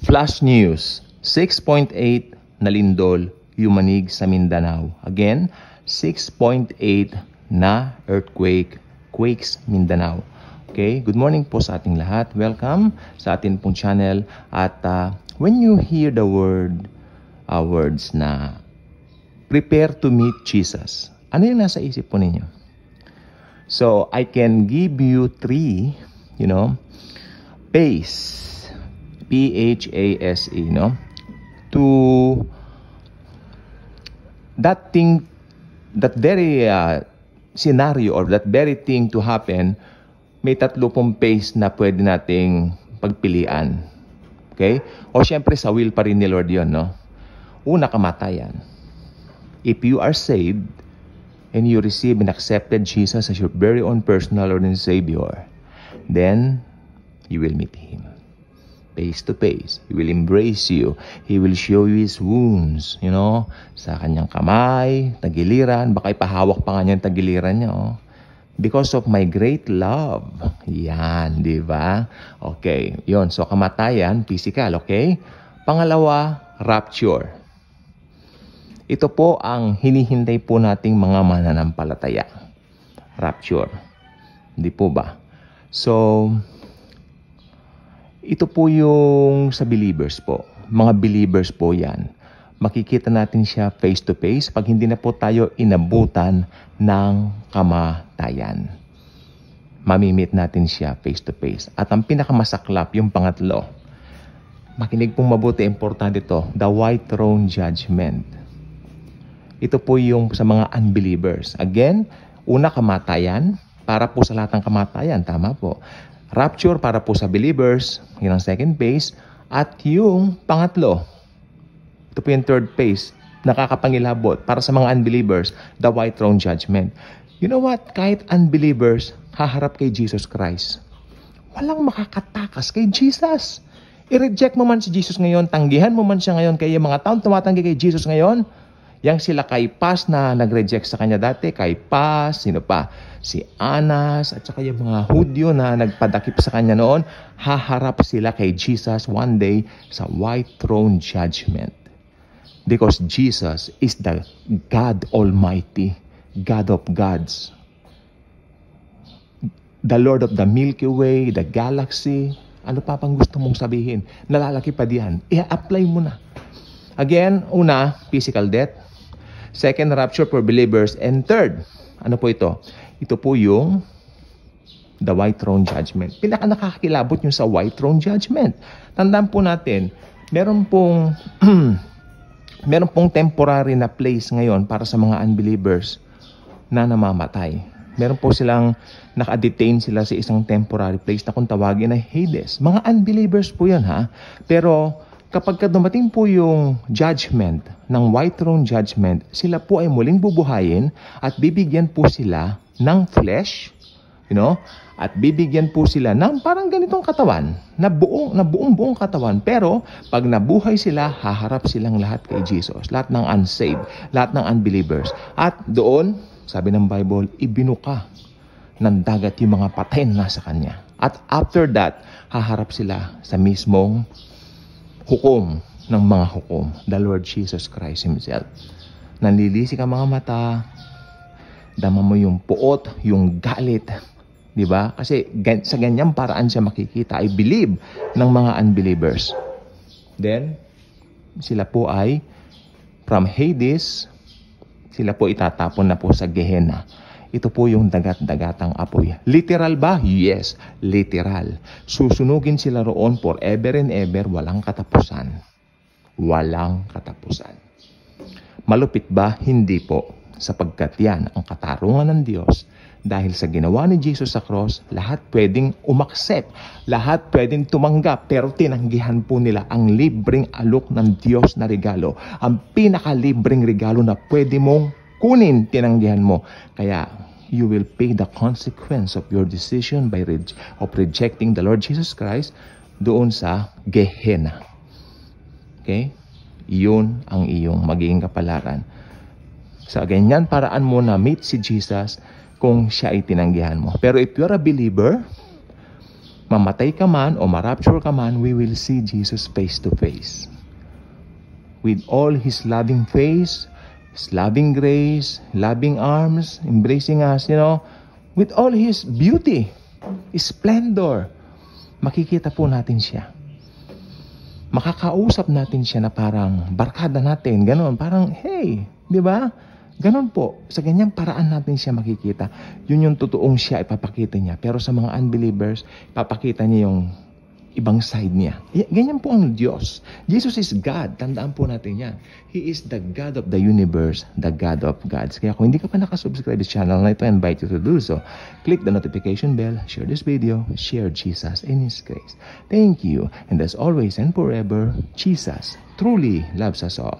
Flash News, 6.8 na lindol yumanig sa Mindanao. Again, 6.8 na earthquake, quakes Mindanao. Okay, good morning po sa ating lahat. Welcome sa ating pong channel. At when you hear the words na prepare to meet Jesus, ano yung nasa isip po ninyo? So, I can give you three, pace, P-H-A-S-E, to that thing, that very scenario or that very thing to happen, may tatlo pong pace na pwede nating pagpilian. Okay? O syempre sa will pa rin ni Lord yun, no? Una, kamatayan. If you are saved and you receive and accepted Jesus as your very own personal Lord and Savior, then you will meet Him. Face to face. He will embrace you. He will show you His wounds, sa kanyang kamay, tagiliran. Baka ipahawak pa nga niya yung tagiliran niya, Because of my great love. Yan, di ba? Okay, yon. So, kamatayan, physical, okay? Pangalawa, rapture. Ito po ang hinihintay po nating mga mananampalataya. Rapture. Hindi po ba? So, ito po yung sa believers po. Mga believers po yan. Makikita natin siya face to face pag hindi na po tayo inabutan ng kamatayan. Mamimit natin siya face to face. At ang pinakamasaklap, yung pangatlo. Makinig pong mabuti, importante ito. The white throne judgment. Ito po yung sa mga unbelievers. Again, una kamatayan, para po sa lahat ng kamatayan. Tama po. Rapture para po sa believers, yun ang second phase. At yung pangatlo, ito po yung third phase, nakakapangilabot para sa mga unbelievers, the white throne judgment. You know what? Kahit unbelievers, haharap kay Jesus Christ. Walang makakatakas kay Jesus. I-reject mo man si Jesus ngayon, tanggihan mo man siya ngayon, kaya mga taong tumatanggi kay Jesus ngayon, yang sila Caiphas na nag-reject sa kanya dati, Caiphas, sino pa? Si Anas, at saka yung mga Hudyo na nagpadakip sa kanya noon, haharap sila kay Jesus one day sa white throne judgment. Because Jesus is the God Almighty, God of gods, the Lord of the Milky Way, the galaxy. Ano pa pang gusto mong sabihin? Nalalaki pa diyan. I-apply mo na. Again, una, physical death. Second, rapture for believers. And third, ano po ito? Ito po yung the white throne judgment. Pinaka nakakakilabot yung sa white throne judgment. Tandaan po natin, meron pong temporary na place ngayon para sa mga unbelievers na namamatay. Meron po silang naka-detain sila sa isang temporary place na kung tawagin ay Hades. Mga unbelievers po yun, ha? Pero kapag dumating po yung judgment ng white throne judgment, sila po ay muling bubuhayin at bibigyan po sila ng flesh, at bibigyan po sila ng parang ganitong katawan, na buong katawan. Pero pag nabuhay sila, haharap silang lahat kay Jesus. Lahat ng unsaved, lahat ng unbelievers. At doon, sabi ng Bible, ibinuka ng dagat yung mga patay na nasa kanya. At after that, haharap sila sa mismong hukom ng mga hukom, the Lord Jesus Christ Himself. Nanlilisik ang mga mata, dama mo yung puot, yung galit, di ba? Kasi sa ganyang paraan siya makikita, I believe, ng mga unbelievers. Then, sila po ay from Hades, sila po itatapon na po sa Gehenna. Ito po yung dagat-dagatang apoy. Literal ba? Yes, literal. Susunugin sila roon forever and ever, walang katapusan. Walang katapusan. Malupit ba? Hindi po. Sapagkat yan ang katarungan ng Diyos. Dahil sa ginawa ni Jesus sa cross, lahat pwedeng umaksep. Lahat pwedeng tumanggap. Pero tinanggihan po nila ang libreng alok ng Diyos na regalo. Ang pinakalibreng regalo na pwede mong kunin, tinanggihan mo. Kaya, you will pay the consequence of your decision of rejecting the Lord Jesus Christ doon sa Gehenna. Okay? Iyon ang iyong magiging kapalaran. Sa ganyan paraan mo na meet si Jesus kung siya ay tinanggihan mo. Pero if you're a believer, mamatay ka man o marapture ka man, we will see Jesus face to face. With all His loving face, His loving grace, loving arms, embracing us, with all His beauty, His splendor, makikita po natin siya. Makakausap natin siya na parang barkada natin, ganon, parang, hey, di ba? Ganon po, sa ganyang paraan natin siya makikita. Yun yung totoong siya, ipapakita niya. Pero sa mga unbelievers, ipapakita niya yung ibang side niya. Ganyan po ang Diyos. Jesus is God. Tandaan po natin yan. He is the God of the universe, the God of gods. Kaya kung hindi ka pa nakasubscribe sa channel na ito, I invite you to do so. Click the notification bell, share this video, share Jesus and His grace. Thank you. And as always and forever, Jesus truly loves us all.